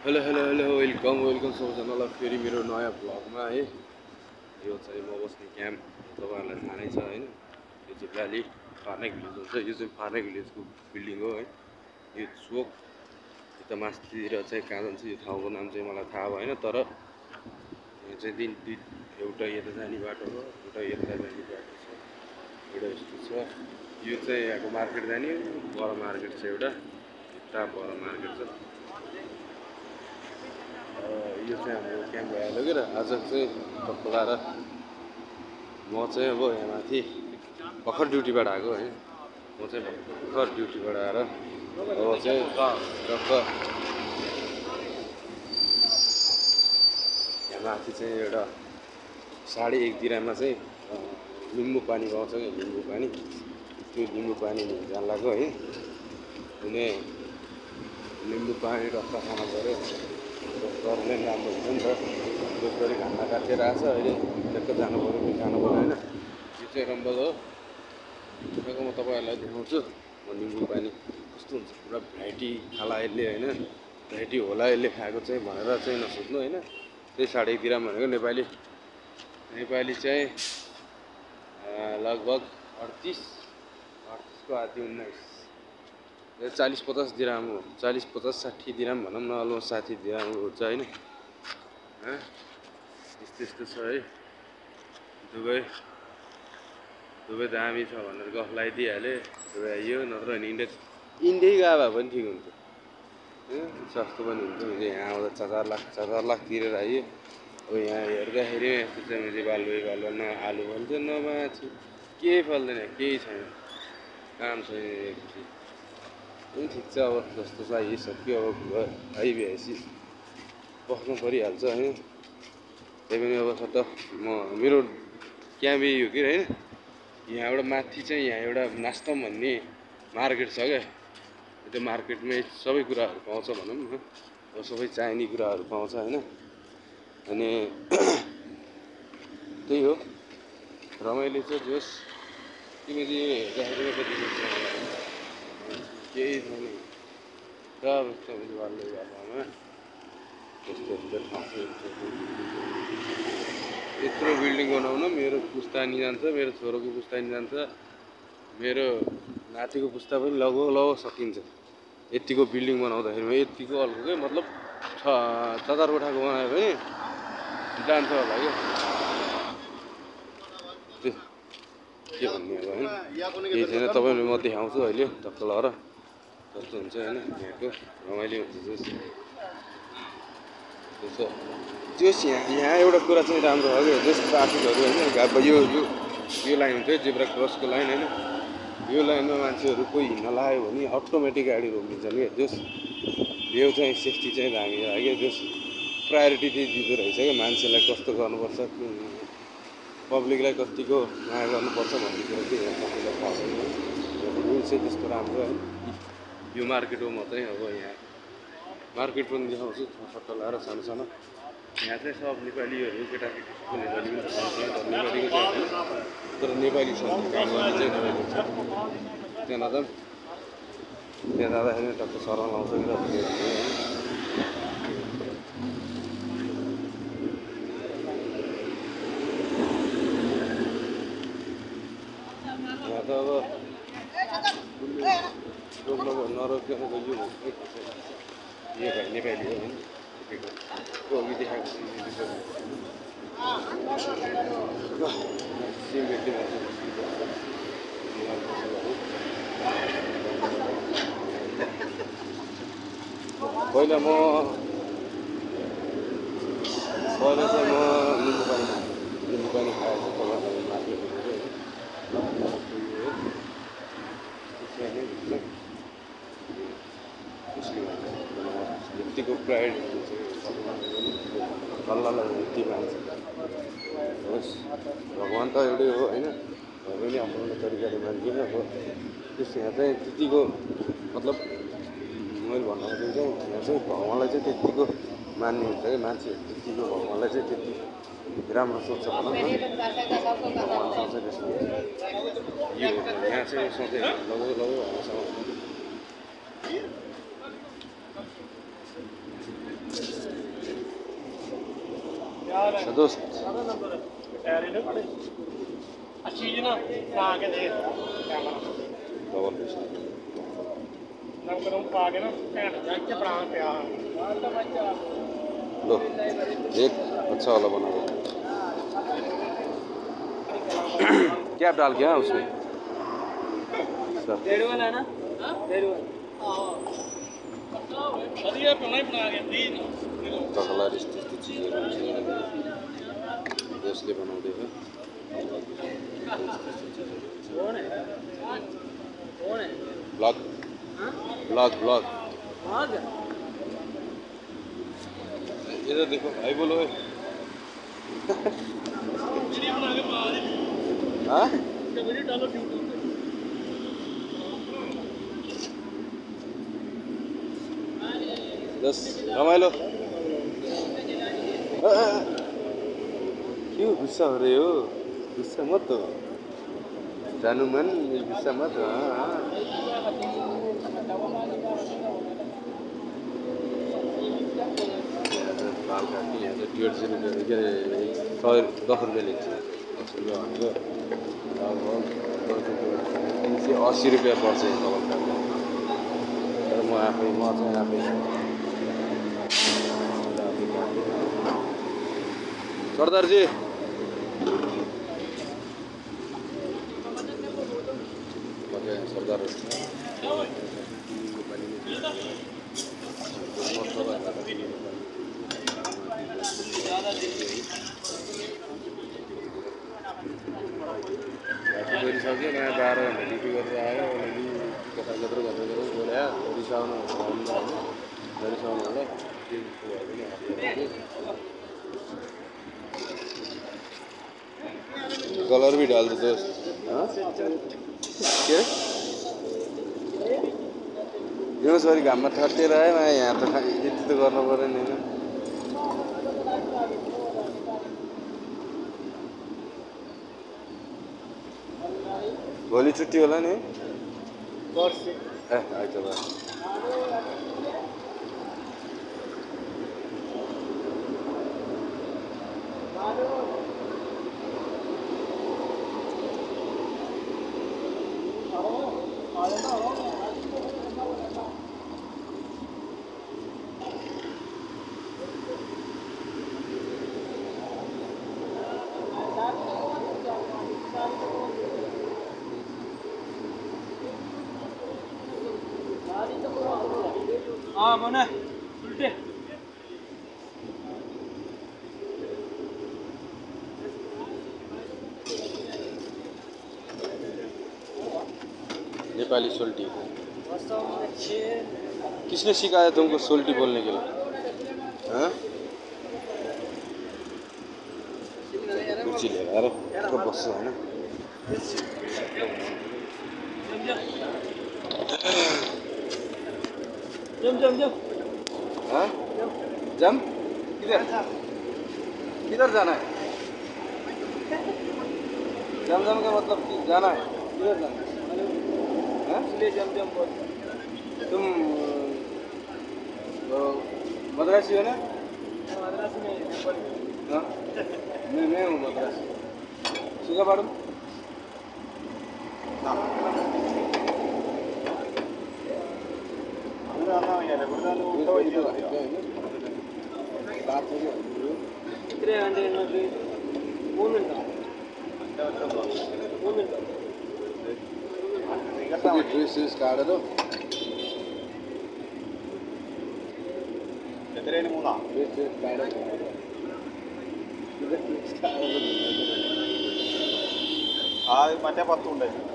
Hello hello hello welcome welcome सबैजनालाई फेरि मेरो नयाँ भ्लगमा है। यो चाहिँ म बस्ने क्याम्प तपाईँहरूलाई थाहा नै छ होइन। यो चाहिँ भ्याली फार्नेक भिलेज हुन्छ। यो चाहिँ फार्नेक भिलेजको बिल्डिङ हो है। यो चोक यता मास्तिर चाहिँ कहाँ जान्छ यो ठाउँको नाम चाहिँ मलाई थाहा भएन, तर यहाँ चाहिँ एउटा यता जाने बाटो हो, एउटा यता जाने बाटो छ, एउटा यस्तो छ। यो चाहिँ यहाँको मार्केट जाने पर मार्केट छ, एउटा यता पर मार्केट छ। यो चाहिँ हाम्रो क्याम्प भइहाल्यो क्या। आज चाहिँ टक्क लाएर म चाहिँ अब यहाँ माथि भर्खर ड्युटीबाट आएको है। म चाहिँ भर्खर ड्युटीबाट आएर अब चाहिँ टक्क यहाँ माथि चाहिँ एउटा 1:30 दिराममा चाहिँ लिम्बू पानी पाउँछ क्या, लिम्बू पानी। त्यो लिम्बू पानी जान लाग्यो है। हुने लिम्बू पानी रक्का खानु पऱ्यो, गर्नै राम्रो हुन्छ नि त। दोस्रो खाना काटेर आएको छ अहिले, टक्क जानु पऱ्यो पनि खानु पऱ्यो होइन। यो चाहिँ रम्बल हो, टक्क म तपाईँहरूलाई देखाउँछु। म लिम्बू पानी कस्तो हुन्छ, पुरा भेराइटी खाला यसले होइन, भेराइटी होला यसले खाएको चाहिँ भनेर चाहिँ नसोच्नु होइन। त्यही 1:30 दिराम भनेको नेपाली चाहिँ लगभग 38 को आधी 19, 40-50 दिराम हो। 40-50-60 दिराम भनौँ न, अलमोस्ट 60 दिराम हुन्छ होइन। यस्तो छ है। दुबई दामी छ भनेर गफ लगाइदिइहालेँ। दुबई आइयो, नत्र भने इन्डिया गए भए पनि ठिक हुन्छ, सस्तो पनि हुन्छ। मैले यहाँ आउँदा 4 लाख तिरेर आइयो। अब यहाँ हेर्दाखेरि यस्तो चाहिँ मैले बालुवा न आलु फल्छ न माछा, केही फल्दैन, केही छैन, काम छैन एकचोटि पनि। ठिक छ, अब जस्तो छ आइसक्यो, अब आइभएपछि बस्नु परिहाल्छ होइन। त्यही पनि अब सट्ट मेरो क्याम्प हो कि होइन। यहाँबाट माथि चाहिँ यहाँ एउटा नास्टम भन्ने मार्केट छ क्या। त्यो मार्केटमै सबै कुराहरू पाउँछ भनौँ न, अब सबै चाहिने कुराहरू पाउँछ होइन। अनि त्यही हो, रमाइलो छ जोस्। तिमीले हेर्दाखेरि केही छैन, सब बाल्दै बाटोमा यस्तो ठाउँ। यत्रो बिल्डिङ बनाउन मेरो पुस्ता नि जान्छ, मेरो छोरोको पुस्ता नि जान्छ, मेरो नातिको पुस्ता पनि लगभग सकिन्छ। यतिको बिल्डिङ बनाउँदाखेरिमा यतिको अल्को क्या, मतलब 4 कोठाको बनायो भने जान्छ होला क्या। के भन्ने अब होइन, केही छैन। तपाईँले म देखाउँछु अहिले टक्क लगाएर कस्तो हुन्छ होइन। यहाँको रमाइलो हुन्छ जोस्। यहाँ एउटा कुरा चाहिँ राम्रो हो क्या, जस ट्राफिकहरू होइन। यो लाइन हुन्छ जेब्रा क्रसको लाइन होइन। यो लाइनमा मान्छेहरू कोही हिँड्न लाग्यो भने अटोमेटिक गाडी रोकिदिन्छन् क्या। जोस् यो चाहिँ सेफ्टी चाहिँ दामी हो क्या। जोस् प्रायोरिटी चाहिँ दिँदो रहेछ क्या, मान्छेलाई कस्तो गर्नुपर्छ, पब्लिकलाई कतिको माया गर्नुपर्छ भन्ने कुरो चाहिँ यहाँ सबैलाई थाहा छैन। रुल चाहिँ त्यस्तो राम्रो है। यो मार्केट हो, म चाहिँ अब यहाँ मार्केट पनि देखाउँछु सट्ट लगाएर सानो। यहाँ चाहिँ सब नेपालीहरू, केटाकेटीको नेपाली पनि छ, नेपालीको चाहिँ होइन, तर नेपाली छ काम गर्ने चाहिँ नेपाली छ। त्यहाँ जाँदाखेरि टक्क सरल आउँछ कि यहाँ त अब रोक्नु नरोक्नु यो भाइ नेपाली हो होइन। अघि देखाएको पहिला चाहिँ म लिम्बू पानी खाएको छु तपाईँलाई मार्केटहरू यतिको प्राइड अल्लाहलाई यति मान्छ। होस्, भगवान् त एउटै हो होइन, भए पनि आफ्नो तरिकाले मान्दिनँ। अब त्यस यहाँ चाहिँ त्यतिको मतलब मैले भन्न खोजेको चाहिँ यहाँ चाहिँ भगवान्लाई चाहिँ त्यतिको मान्ने हुन्छ क्या मान्छे। त्यतिको भगवान्लाई चाहिँ त्यति राम्रो सोच्छ भनौँ न, भगवान् सोच्छ त्यस्तो। यो यहाँ चाहिँ सधैँ लगभग दोस्त लो एक अच्छा वाला बना दो क्या डाल के उसमें यसले बनाउँदै ब्लग ब्लग ब्लग इधर देखो भाई बोलो हाँ बस रमाइलो क्यों गुस्सा हो रहे हो गुस्सा मत हो जानु मन गुस्सा मत हो बाल काट्ने यहाँ चाहिँ 150 रुपियाँ के अरे 10 रुपियाँ लिन्छ 10 रुपियाँ भनेको अब 80 रुपियाँ पर्छ यो कपाल काट्ने तर म चाहिँ आफै सरदार जी सरदार गरिसक्यो नयाँ 12 घन्टा ड्युटी गरेर आयो कता कत्रो बोल्या रिसाउनु होला कलर भी डाल दो दोस्त के दिउँसभरि घाममा ठट्टेर आयो यहाँ त यति त गर्नु पर्यो नि होइन भोलि छुट्टी होला नि आइतबार mana ulte नेपाली सोल्टी किसने सिखाया तुमको सोल्टी बोलने के लिए हाँ कुर्सी ले यार उसको बस है ना जम हाँ जम किधर किधर जाना है जम का मतलब जाना है किधर जाना है इसलिए जम बोल तुम मद्रासी हो ना मद्रासी में हाँ मैं हूँ मद्रासी सीखा मैडम इतने अंडे मूवमेंट ड्रेस काटेर മറ്റേ 10 ഉണ്ടായിരുന്നു